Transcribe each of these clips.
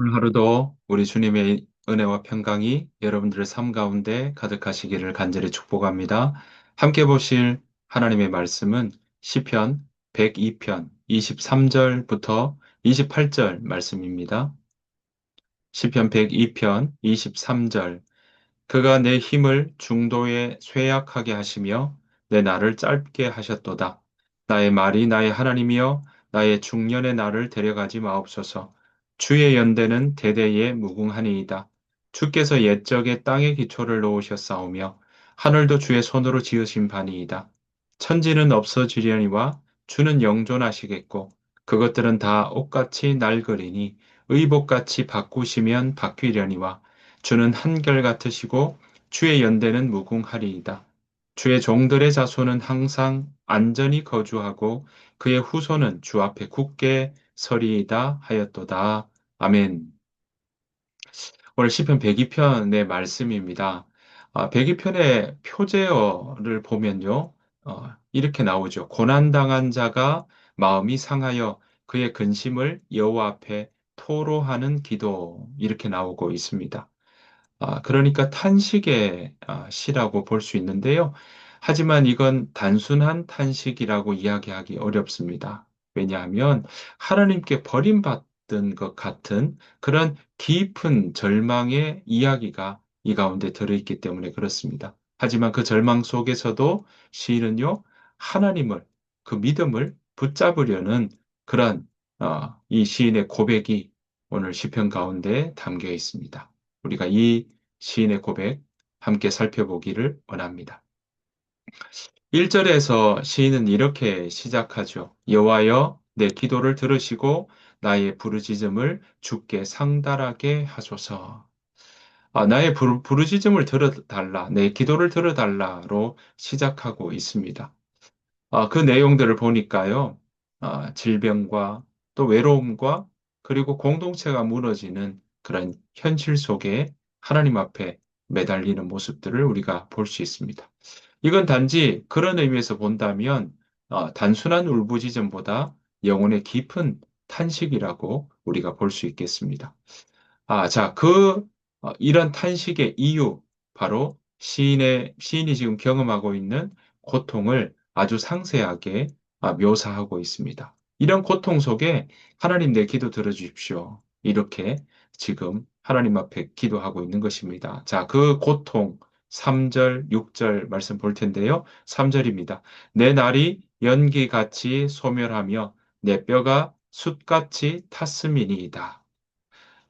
오늘 하루도 우리 주님의 은혜와 평강이 여러분들의 삶 가운데 가득하시기를 간절히 축복합니다. 함께 보실 하나님의 말씀은 시편 102편 23절부터 28절 말씀입니다. 시편 102편 23절. 그가 내 힘을 중도에 쇠약하게 하시며 내 날을 짧게 하셨도다. 나의 말이 나의 하나님이여 나의 중년의 날을 데려가지 마옵소서. 주의 연대는 대대에 무궁하니이다. 주께서 옛적에 땅의 기초를 놓으셨사오며 하늘도 주의 손으로 지으신 바니이다. 천지는 없어지려니와 주는 영존하시겠고 그것들은 다 옷같이 낡으리니 의복같이 바꾸시면 바뀌려니와 주는 한결같으시고 주의 연대는 무궁하리이다. 주의 종들의 자손은 항상 안전히 거주하고 그의 후손은 주 앞에 굳게 서리이다 하였도다. 아멘. 오늘 시편 102편의 말씀입니다. 102편의 표제어를 보면요. 이렇게 나오죠. 고난당한 자가 마음이 상하여 그의 근심을 여호와 앞에 토로하는 기도 이렇게 나오고 있습니다. 그러니까 탄식의 시라고 볼 수 있는데요. 하지만 이건 단순한 탄식이라고 이야기하기 어렵습니다. 왜냐하면 하나님께 버림받은 것 같은 그런 깊은 절망의 이야기가 이 가운데 들어있기 때문에 그렇습니다. 하지만 그 절망 속에서도 시인은요, 하나님을, 그 믿음을 붙잡으려는 그런 이 시인의 고백이 오늘 시편 가운데 담겨 있습니다. 우리가 이 시인의 고백 함께 살펴보기를 원합니다. 1절에서 시인은 이렇게 시작하죠. 여호와여 내 기도를 들으시고 나의 부르짖음을 주께 상달하게 하소서. 나의 부르짖음을 들어달라, 내 기도를 들어달라로 시작하고 있습니다. 그 내용들을 보니까요, 질병과 또 외로움과 그리고 공동체가 무너지는 그런 현실 속에 하나님 앞에 매달리는 모습들을 우리가 볼 수 있습니다. 이건 단지 그런 의미에서 본다면 단순한 울부짖음보다 영혼의 깊은 탄식이라고 우리가 볼 수 있겠습니다. 자, 이런 탄식의 이유, 바로 시인이 지금 경험하고 있는 고통을 아주 상세하게 묘사하고 있습니다. 이런 고통 속에 하나님 내 기도 들어주십시오. 이렇게 지금 하나님 앞에 기도하고 있는 것입니다. 자, 그 고통, 3절, 6절 말씀 볼 텐데요. 3절입니다. 내 날이 연기같이 소멸하며 내 뼈가 숯같이 탔음이니이다.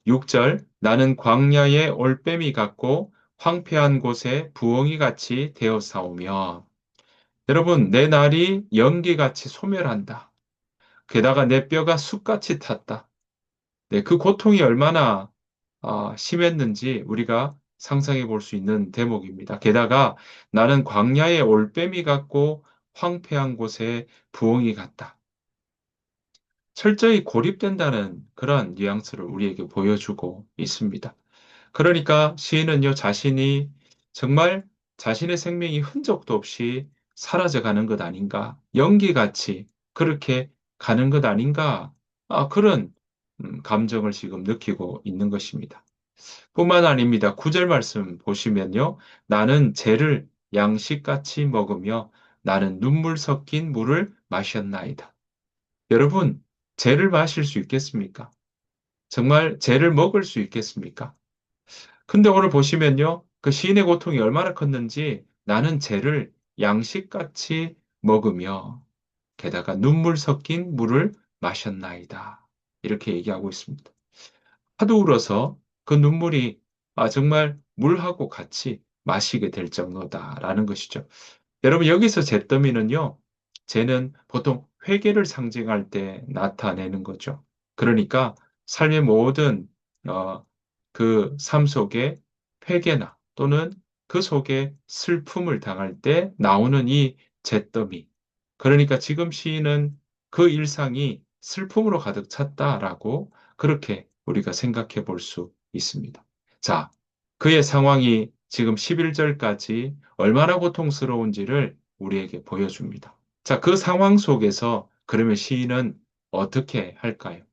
6절, 나는 광야의 올빼미 같고 황폐한 곳에 부엉이 같이 되어 사오며. 여러분, 내 날이 연기같이 소멸한다. 게다가 내 뼈가 숯같이 탔다. 네, 그 고통이 얼마나 심했는지 우리가 상상해 볼 수 있는 대목입니다. 게다가 나는 광야의 올빼미 같고 황폐한 곳에 부엉이 같다. 철저히 고립된다는 그런 뉘앙스를 우리에게 보여주고 있습니다. 그러니까 시인은요, 자신이 정말 자신의 생명이 흔적도 없이 사라져가는 것 아닌가, 연기같이 그렇게 가는 것 아닌가, 그런 감정을 지금 느끼고 있는 것입니다. 뿐만 아닙니다. 9절 말씀 보시면요, 나는 재를 양식같이 먹으며 나는 눈물 섞인 물을 마셨나이다. 여러분, 재를 마실 수 있겠습니까? 정말 재를 먹을 수 있겠습니까? 근데 오늘 보시면요. 그 시인의 고통이 얼마나 컸는지 나는 쟤를 양식같이 먹으며 게다가 눈물 섞인 물을 마셨나이다. 이렇게 얘기하고 있습니다. 하도 울어서 그 눈물이 정말 물하고 같이 마시게 될 정도다라는 것이죠. 여러분 여기서 잿더미는요. 쟤는 보통 회개를 상징할 때 나타내는 거죠. 그러니까 삶의 모든 그 삶 속에 회개나 또는 그 속에 슬픔을 당할 때 나오는 이 잿더미. 그러니까 지금 시인은 그 일상이 슬픔으로 가득 찼다라고 그렇게 우리가 생각해 볼 수 있습니다. 자, 그의 상황이 지금 11절까지 얼마나 고통스러운지를 우리에게 보여줍니다. 자, 그 상황 속에서 그러면 시인은 어떻게 할까요?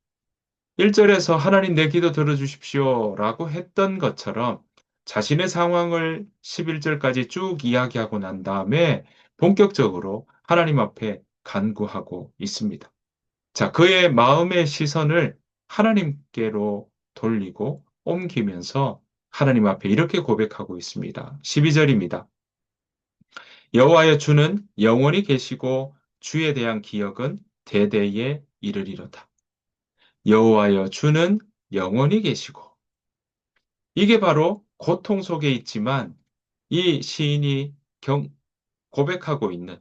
1절에서 하나님 내 기도 들어주십시오 라고 했던 것처럼 자신의 상황을 11절까지 쭉 이야기하고 난 다음에 본격적으로 하나님 앞에 간구하고 있습니다. 자, 그의 마음의 시선을 하나님께로 돌리고 옮기면서 하나님 앞에 이렇게 고백하고 있습니다. 12절입니다. 여호와여 주는 영원히 계시고 주에 대한 기억은 대대에 이르리로다. 여호와여 주는 영원히 계시고 이게 바로 고통 속에 있지만 이 시인이 고백하고 있는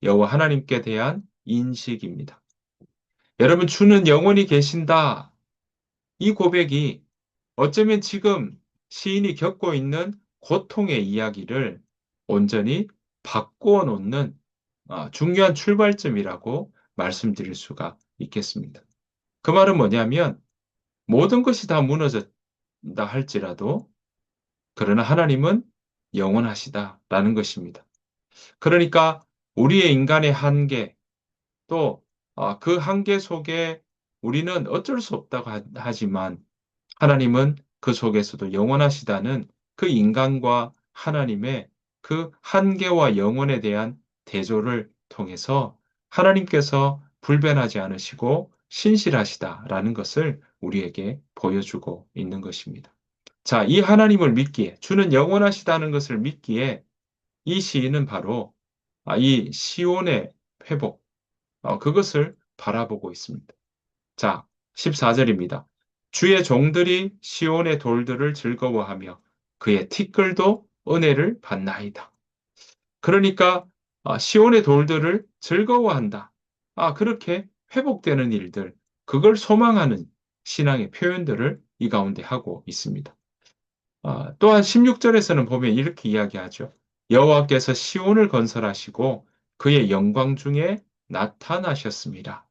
여호와 하나님께 대한 인식입니다. 여러분 주는 영원히 계신다. 이 고백이 어쩌면 지금 시인이 겪고 있는 고통의 이야기를 온전히 바꾸어 놓는 중요한 출발점이라고 말씀드릴 수가 있겠습니다. 그 말은 뭐냐면 모든 것이 다 무너졌다 할지라도 그러나 하나님은 영원하시다라는 것입니다. 그러니까 우리의 인간의 한계 또 그 한계 속에 우리는 어쩔 수 없다고 하지만 하나님은 그 속에서도 영원하시다는 그 인간과 하나님의 그 한계와 영원에 대한 대조를 통해서 하나님께서 불변하지 않으시고 신실하시다라는 것을 우리에게 보여주고 있는 것입니다. 자, 이 하나님을 믿기에, 주는 영원하시다는 것을 믿기에 이 시인은 바로 이 시온의 회복, 그것을 바라보고 있습니다. 자, 14절입니다. 주의 종들이 시온의 돌들을 즐거워하며 그의 티끌도 은혜를 받나이다. 그러니까 시온의 돌들을 즐거워한다. 그렇게 회복되는 일들, 그걸 소망하는 신앙의 표현들을 이 가운데 하고 있습니다. 또한 16절에서는 보면 이렇게 이야기하죠. 여호와께서 시온을 건설하시고 그의 영광 중에 나타나셨습니다.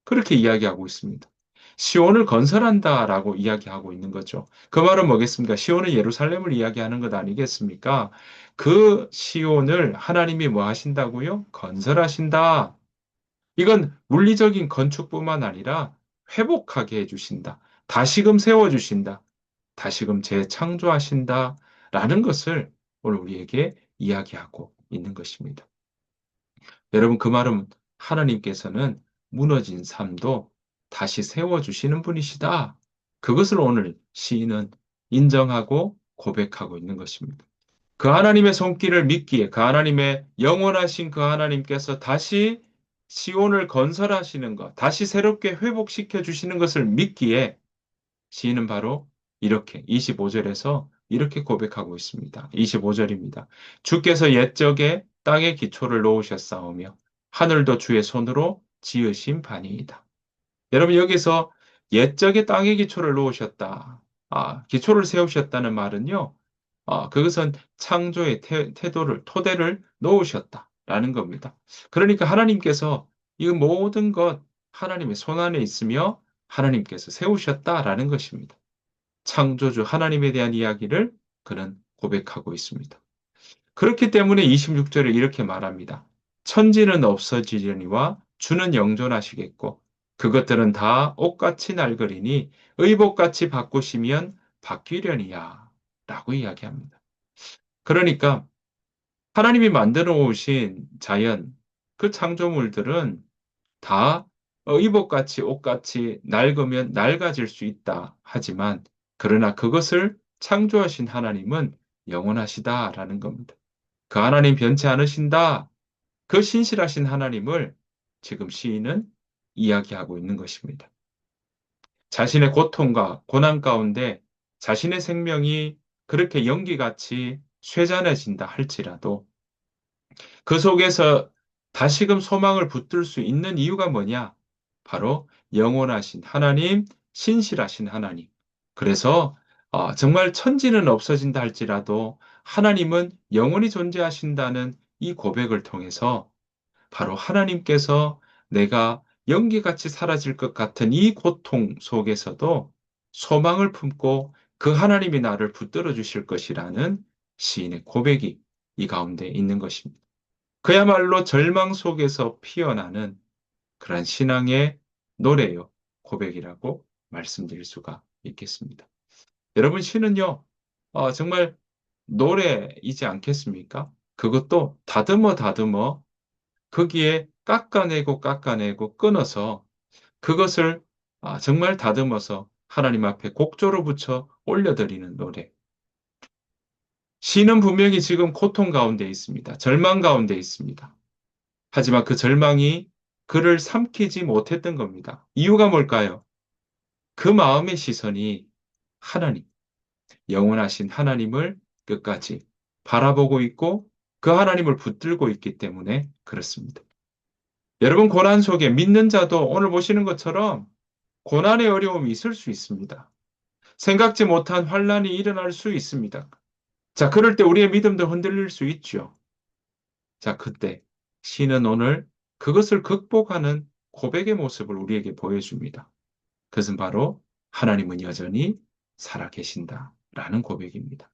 그렇게 이야기하고 있습니다. 시온을 건설한다라고 이야기하고 있는 거죠. 그 말은 뭐겠습니까? 시온은 예루살렘을 이야기하는 것 아니겠습니까? 그 시온을 하나님이 뭐 하신다고요? 건설하신다. 이건 물리적인 건축뿐만 아니라 회복하게 해주신다. 다시금 세워주신다. 다시금 재창조하신다라는 것을 오늘 우리에게 이야기하고 있는 것입니다. 여러분, 그 말은 하나님께서는 무너진 삶도 다시 세워주시는 분이시다. 그것을 오늘 시인은 인정하고 고백하고 있는 것입니다. 그 하나님의 손길을 믿기에 그 하나님의 영원하신 그 하나님께서 다시 시온을 건설하시는 것, 다시 새롭게 회복시켜 주시는 것을 믿기에 시인은 바로 이렇게 25절에서 이렇게 고백하고 있습니다. 25절입니다. 주께서 옛적에 땅에 기초를 놓으셨사오며 하늘도 주의 손으로 지으신 바니이다. 여러분 여기서 옛적에 땅에 기초를 놓으셨다. 기초를 세우셨다는 말은요. 그것은 창조의 토대를 놓으셨다라는 겁니다. 그러니까 하나님께서 이 모든 것 하나님의 손 안에 있으며 하나님께서 세우셨다라는 것입니다. 창조주 하나님에 대한 이야기를 그는 고백하고 있습니다. 그렇기 때문에 26절에 이렇게 말합니다. 천지는 없어지려니와 주는 영존하시겠고 그것들은 다 옷같이 낡으리니 의복같이 바꾸시면 바뀌려니야 라고 이야기합니다. 그러니까 하나님이 만들어 오신 자연, 그 창조물들은 다 의복같이 옷같이 낡으면 낡아질 수 있다 하지만 그러나 그것을 창조하신 하나님은 영원하시다라는 겁니다. 그 하나님 변치 않으신다. 그 신실하신 하나님을 지금 시인은 이야기하고 있는 것입니다. 자신의 고통과 고난 가운데 자신의 생명이 그렇게 연기같이 쇠잔해진다 할지라도 그 속에서 다시금 소망을 붙들 수 있는 이유가 뭐냐? 바로 영원하신 하나님, 신실하신 하나님. 그래서 정말 천지는 없어진다 할지라도 하나님은 영원히 존재하신다는 이 고백을 통해서 바로 하나님께서 내가 연기같이 사라질 것 같은 이 고통 속에서도 소망을 품고 그 하나님이 나를 붙들어 주실 것이라는 시인의 고백이 이 가운데 있는 것입니다. 그야말로 절망 속에서 피어나는 그런 신앙의 노래요, 고백이라고 말씀드릴 수가 있겠습니다. 여러분, 시는요, 정말 노래이지 않겠습니까? 그것도 다듬어 다듬어 거기에 깎아내고 끊어서 그것을 정말 다듬어서 하나님 앞에 곡조로 붙여 올려드리는 노래. 시는 분명히 지금 고통 가운데 있습니다. 절망 가운데 있습니다. 하지만 그 절망이 그를 삼키지 못했던 겁니다. 이유가 뭘까요? 그 마음의 시선이 하나님, 영원하신 하나님을 끝까지 바라보고 있고 그 하나님을 붙들고 있기 때문에 그렇습니다. 여러분, 고난 속에 믿는 자도 오늘 보시는 것처럼 고난의 어려움이 있을 수 있습니다. 생각지 못한 환란이 일어날 수 있습니다. 자, 그럴 때 우리의 믿음도 흔들릴 수 있죠. 자, 그때 시는 오늘 그것을 극복하는 고백의 모습을 우리에게 보여줍니다. 그것은 바로 하나님은 여전히 살아계신다라는 고백입니다.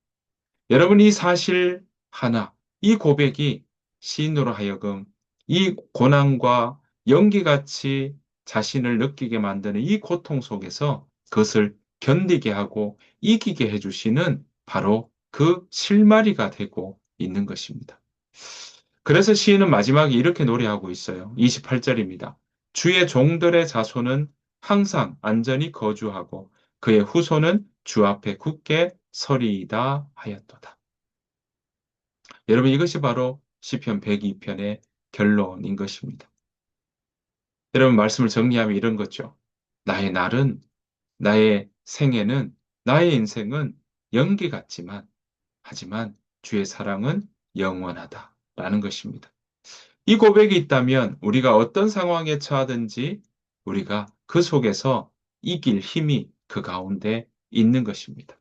여러분, 이 사실 하나, 이 고백이 시인으로 하여금 이 고난과 연기같이 자신을 느끼게 만드는 이 고통 속에서 그것을 견디게 하고 이기게 해주시는 바로 그 실마리가 되고 있는 것입니다. 그래서 시인은 마지막에 이렇게 노래하고 있어요. 28절입니다. 주의 종들의 자손은 항상 안전히 거주하고 그의 후손은 주 앞에 굳게 서리이다 하였도다. 여러분, 이것이 바로 시편 102편의 결론인 것입니다. 여러분, 말씀을 정리하면 이런 거죠. 나의 날은, 나의 생애는, 나의 인생은 연기 같지만, 하지만 주의 사랑은 영원하다라는 것입니다. 이 고백이 있다면 우리가 어떤 상황에 처하든지 우리가 그 속에서 이길 힘이 그 가운데 있는 것입니다.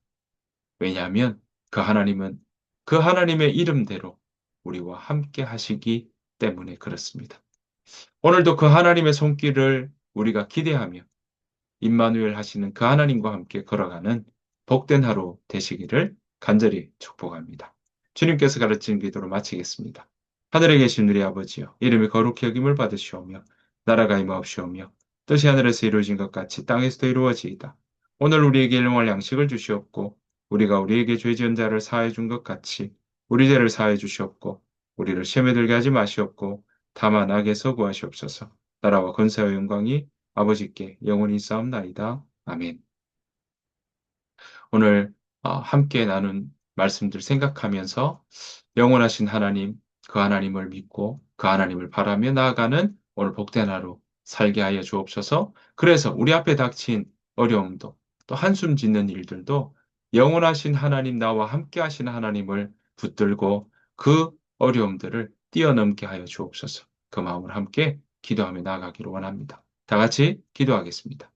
왜냐하면 그 하나님은 그 하나님의 이름대로 우리와 함께 하시기 때문에 그렇습니다. 오늘도 그 하나님의 손길을 우리가 기대하며 임마누엘 하시는 그 하나님과 함께 걸어가는 복된 하루 되시기를 간절히 축복합니다. 주님께서 가르친 기도로 마치겠습니다. 하늘에 계신 우리 아버지여, 이름이 거룩히 여김을 받으시오며 나라가 임하옵시오며 뜻이 하늘에서 이루어진 것 같이 땅에서도 이루어지이다. 오늘 우리에게 일용할 양식을 주시옵고 우리가 우리에게 죄 지은 자를 사하여 준 것 같이 우리 죄를 사하여 주시옵고 우리를 시험에 들게 하지 마시옵고 다만 악에서 구하시옵소서. 나라와 권세와 영광이 아버지께 영원히 싸움나이다. 아멘. 오늘 함께 나눈 말씀들 생각하면서 영원하신 하나님, 그 하나님을 믿고 그 하나님을 바라며 나아가는 오늘 복된 하루 살게 하여 주옵소서. 그래서 우리 앞에 닥친 어려움도 또 한숨 짓는 일들도 영원하신 하나님, 나와 함께 하신 하나님을 붙들고 그 어려움들을 뛰어넘게 하여 주옵소서. 그 마음을 함께 기도하며 나아가기를 원합니다. 다 같이 기도하겠습니다.